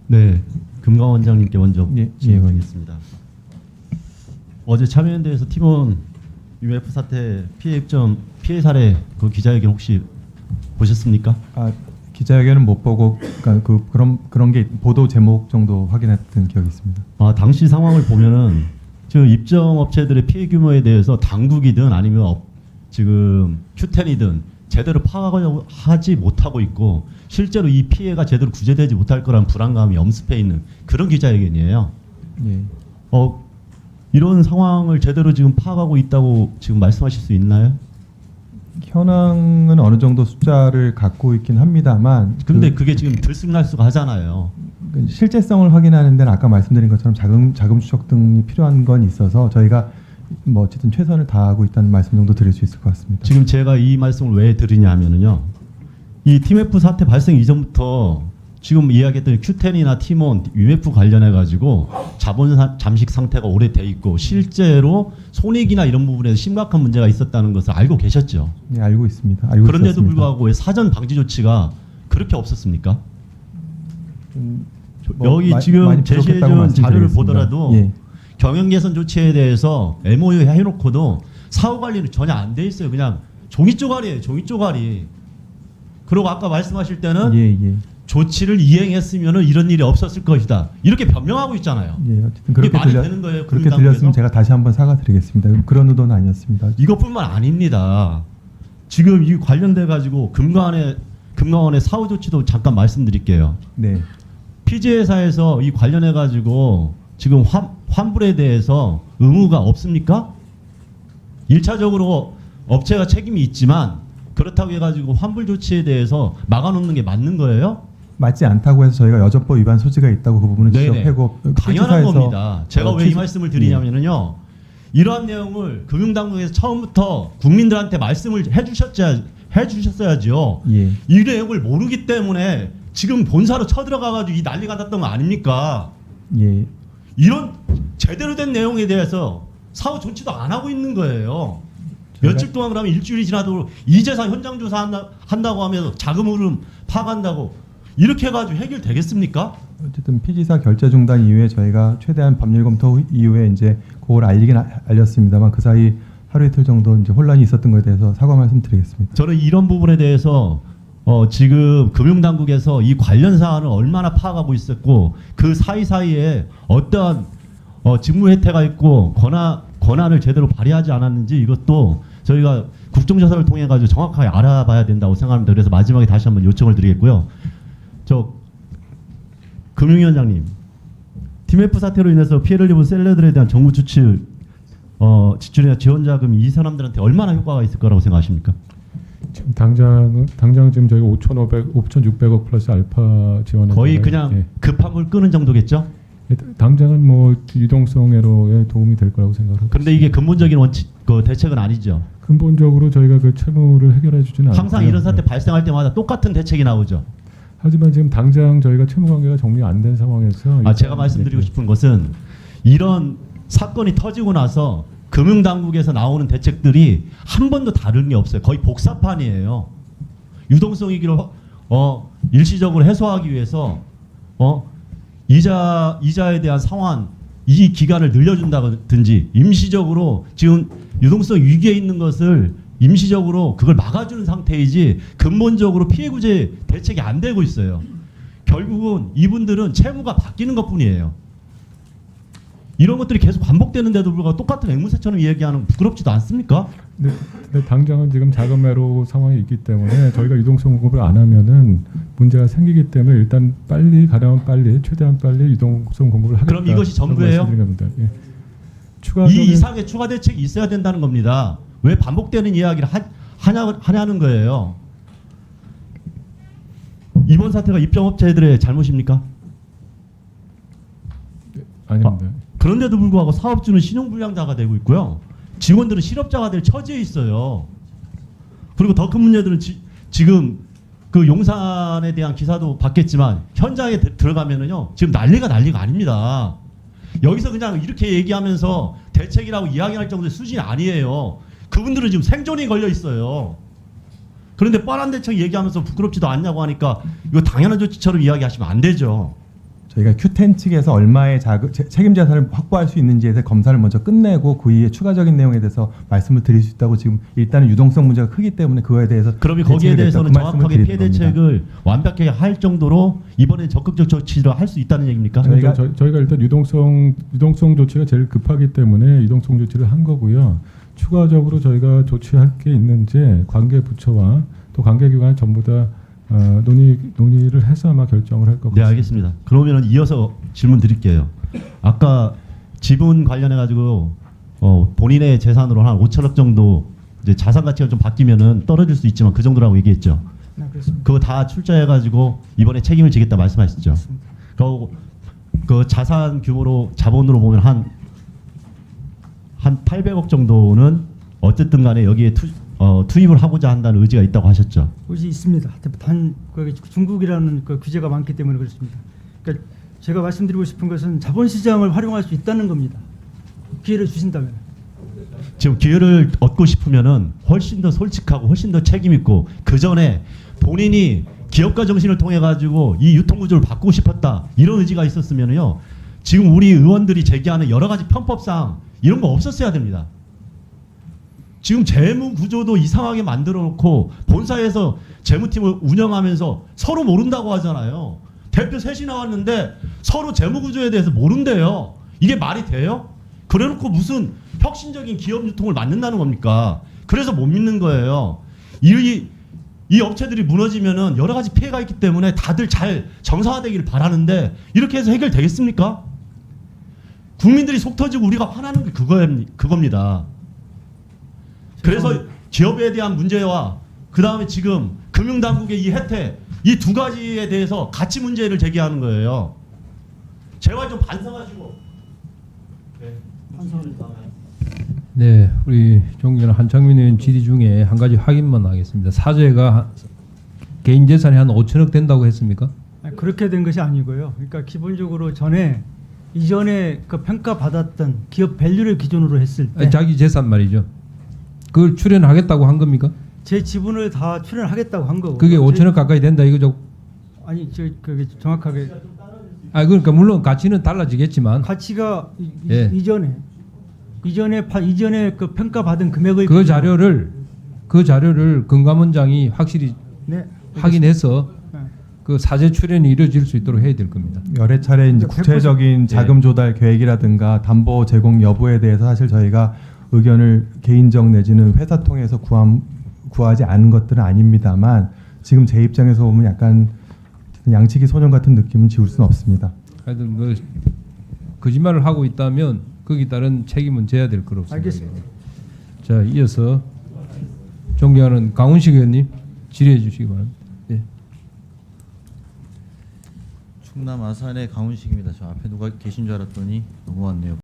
네, 금강 원장님께 먼저 예, 질문하겠습니다. 어제 참여연대에서 팀원 UF 사태 피해 사례 그 기자회견 혹시 보셨습니까? 기자회견은 못 보고 그러니까 그런 게 보도 제목 정도 확인했던 기억이 있습니다. 당시 상황을 보면은 지금 입점 업체들의 피해 규모에 대해서 당국이든 아니면 지금 Q10이든 제대로 파악을 하지 못하고 있고 실제로 이 피해가 제대로 구제되지 못할 거란 불안감이 엄습해 있는 그런 기자회견이에요. 예. 이런 상황을 제대로 지금 파악하고 있다고 지금 말씀하실 수 있나요? 현황은 어느 정도 숫자를 갖고 있긴 합니다만 근데 그게 지금 들쑥날쑥하잖아요. 실제성을 확인하는 데는 아까 말씀드린 것처럼 자금 추적 등이 필요한 건 있어서 저희가 뭐 어쨌든 최선을 다하고 있다는 말씀 정도 드릴 수 있을 것 같습니다. 지금 제가 이 말씀을 왜 드리냐면요. 이 팀F 사태 발생 이전부터 지금 이야기했던 Q10이나 팀원, UF 관련해 가지고 자본 잠식 상태가 오래돼 있고 실제로 손익이나 이런 부분에서 심각한 문제가 있었다는 것을 알고 계셨죠. 네, 알고 있습니다. 알고 그런데도 있었습니다. 불구하고 왜 사전 방지 조치가 그렇게 없었습니까? 여기 지금 제시해준 자료를 보더라도 예. 경영 개선 조치에 대해서 MOU 해놓고도 사후 관리는 전혀 안 돼 있어요. 그냥 종이 쪼가리예요. 종이 쪼가리. 그리고 아까 말씀하실 때는 예. 조치를 이행했으면 이런 일이 없었을 것이다. 이렇게 변명하고 있잖아요. 예, 어쨌든 이게 그렇게 말이 되는 거예요. 그렇게 금융당국에서? 들렸으면 제가 다시 한번 사과드리겠습니다. 그런 의도는 아니었습니다. 이것뿐만 아닙니다. 지금 이 관련돼 가지고 금강원의 사후 조치도 잠깐 말씀드릴게요. 네. 피지회사에서 이 관련해 가지고 지금 환불에 대해서 의무가 없습니까? 1차적으로 업체가 책임이 있지만 그렇다고 해가지고 환불 조치에 대해서 막아놓는 게 맞는 거예요? 맞지 않다고 해서 저희가 여전법 위반 소지가 있다고 그 부분을 지적하고 당연한 겁니다. 제가 왜 이 말씀을 예. 드리냐면요. 이러한 내용을 금융당국에서 처음부터 국민들한테 말씀을 해주셨어야죠. 예. 이 내용을 모르기 때문에 지금 본사로 쳐들어가가지고 이 난리가 났던 거 아닙니까? 예. 이런 제대로 된 내용에 대해서 사후 조치도 안 하고 있는 거예요. 며칠 동안 그러면 일주일이 지나도 이제서 현장 조사 한다고 하면서 자금 흐름 파악한다고 이렇게 해가지고 해결되겠습니까? 어쨌든 피지사 결제 중단 이후에 저희가 최대한 법률 검토 이후에 이제 그걸 알렸습니다만 그 사이 하루 이틀 정도 이제 혼란이 있었던 것에 대해서 사과 말씀드리겠습니다. 저는 이런 부분에 대해서 지금 금융당국에서 이 관련 사안을 얼마나 파악하고 있었고 그 사이사이에 어떠한 직무 혜택가 있고 권한을 제대로 발휘하지 않았는지 이것도 저희가 국정조사를 통해 가지고 정확하게 알아봐야 된다고 생각합니다. 그래서 마지막에 다시 한번 요청을 드리겠고요. 금융위원장님, 팀F 사태로 인해서 피해를 입은 셀러들에 대한 정부 지출이나 지원 자금이 이 사람들한테 얼마나 효과가 있을 거라고 생각하십니까? 지금 당장 지금 저희가 5,600억 플러스 알파 지원을 거의 그냥 급한 물 끄는 정도겠죠? 당장은 뭐 유동성애로에 도움이 될 거라고 생각합니다. 그런데 이게 근본적인 대책은 아니죠. 근본적으로 저희가 그 채무를 해결해 주지는 않고요. 항상 이런 사태 발생할 때마다 똑같은 대책이 나오죠. 하지만 지금 당장 저희가 채무 관계가 정리 안 된 상황에서 제가 말씀드리고 싶은 것은 이런 사건이 터지고 나서 금융당국에서 나오는 대책들이 한 번도 다른 게 없어요. 거의 복사판이에요. 유동성 위기를 일시적으로 해소하기 위해서 이자에 대한 상환 이 기간을 늘려준다든지 임시적으로 지금 유동성 위기에 있는 것을 임시적으로 그걸 막아주는 상태이지 근본적으로 피해 구제 대책이 안 되고 있어요. 결국은 이분들은 채무가 바뀌는 것뿐이에요. 이런 것들이 계속 반복되는데도 불구하고 똑같은 앵무새처럼 얘기하는 부끄럽지도 않습니까? 근데 당장은 지금 자금애로 상황이 있기 때문에 저희가 유동성 공급을 안 하면은 문제가 생기기 때문에 일단 가능한 빨리 최대한 빨리 유동성 공급을 하겠다. 그럼 이것이 전부예요? 예. 이 이상의 추가 대책이 있어야 된다는 겁니다. 왜 반복되는 이야기를 하냐는 거예요. 이번 사태가 입점업체들의 잘못입니까? 아닙니다. 그런데도 불구하고 사업주는 신용불량자가 되고 있고요. 직원들은 실업자가 될 처지에 있어요. 그리고 더 큰 문제들은 지금 그 용산에 대한 기사도 봤겠지만 현장에 들어가면은요 지금 난리가 아닙니다. 여기서 그냥 이렇게 얘기하면서 대책이라고 이야기할 정도의 수준이 아니에요. 그분들은 지금 생존이 걸려 있어요. 그런데 뻔한 대책 얘기하면서 부끄럽지도 않냐고 하니까 이거 당연한 조치처럼 이야기하시면 안 되죠. 저희가 Q10 측에서 얼마의 책임 자산을 확보할 수 있는지에 대해 검사를 먼저 끝내고 그 이후에 추가적인 내용에 대해서 말씀을 드릴 수 있다고 지금 일단은 유동성 문제가 크기 때문에 그거에 대해서 그러면 거기에 대해서는 정확하게 피해 대책을 완벽하게 할 정도로 이번에 적극적 조치를 할 수 있다는 얘기입니까? 저희가 일단 유동성 조치가 제일 급하기 때문에 유동성 조치를 한 거고요. 추가적으로 저희가 조치할 게 있는지 관계 부처와 또 관계 기관 전부 다 논의를 해서 아마 결정을 할 것 네, 같습니다. 알겠습니다. 그러면 이어서 질문 드릴게요. 아까 지분 관련해 가지고 본인의 재산으로 한 5천억 정도 이제 자산 가치가 좀 바뀌면은 떨어질 수 있지만 그 정도라고 얘기했죠. 네, 그렇습니다. 그거 다 출자해 가지고 이번에 책임을 지겠다 말씀하셨죠. 그 자산 규모로 자본으로 보면 한 800억 정도는 어쨌든 간에 여기에 투입을 하고자 한다는 의지가 있다고 하셨죠. 의지 있습니다. 단 중국이라는 그 규제가 많기 때문에 그렇습니다. 그러니까 제가 말씀드리고 싶은 것은 자본시장을 활용할 수 있다는 겁니다. 기회를 주신다면. 지금 기회를 얻고 싶으면은 훨씬 더 솔직하고 훨씬 더 책임 있고 그 전에 본인이 기업가 정신을 통해 가지고 이 유통 구조를 바꾸고 싶었다 이런 의지가 있었으면요 지금 우리 의원들이 제기하는 여러 가지 편법상 이런 거 없었어야 됩니다. 지금 재무 구조도 이상하게 만들어 놓고 본사에서 재무팀을 운영하면서 서로 모른다고 하잖아요. 대표 셋이 나왔는데 서로 재무 구조에 대해서 모른대요. 이게 말이 돼요? 그래놓고 무슨 혁신적인 기업 유통을 만든다는 겁니까? 그래서 못 믿는 거예요. 이 업체들이 무너지면은 여러 가지 피해가 있기 때문에 다들 잘 정상화되기를 바라는데 이렇게 해서 해결되겠습니까? 국민들이 속 터지고 우리가 화나는 게 그겁니다. 그래서 기업에 대한 문제와 그 다음에 지금 금융당국의 이 혜택 이 두 가지에 대해서 가치 문제를 제기하는 거예요. 제발 좀 반성하시고. 네, 우리 존경하는 한창민 의원 질의 중에 한 가지 확인만 하겠습니다. 사재가 개인 재산이 한 5천억 된다고 했습니까? 아니, 그렇게 된 것이 아니고요. 그러니까 기본적으로 이전에 그 평가받았던 기업 밸류를 기준으로 했을 때 아니, 자기 재산 말이죠. 그걸 출연하겠다고 한 겁니까? 제 지분을 다 출연하겠다고 한 거고. 그게 5천억 가까이 된다 이거죠? 아니, 그게 정확하게 아 그러니까 물론 가치는 달라지겠지만 가치가 예. 이전에 그 평가받은 금액을 그 자료를 금감원장이 확실히 네, 확인해서 네. 그 사재 출연이 이루어질 수 있도록 해야 될 겁니다. 여러 차례 이제 100% 구체적인 자금 조달 계획이라든가 담보 제공 여부에 대해서 사실 저희가 의견을 개인적 내지는 회사 통해서 구하지 않은 것들은 아닙니다만 지금 제 입장에서 보면 약간 양치기 소년 같은 느낌은 지울 수는 없습니다. 하여튼 뭐 거짓말을 하고 있다면 거기에 따른 책임은 져야 될 거로 알겠습니다. 자, 이어서 존경하는 강훈식 의원님 질의해 주시기 바랍니다. 예. 충남 아산의 강훈식입니다. 저 앞에 누가 계신 줄 알았더니 넘어왔네요.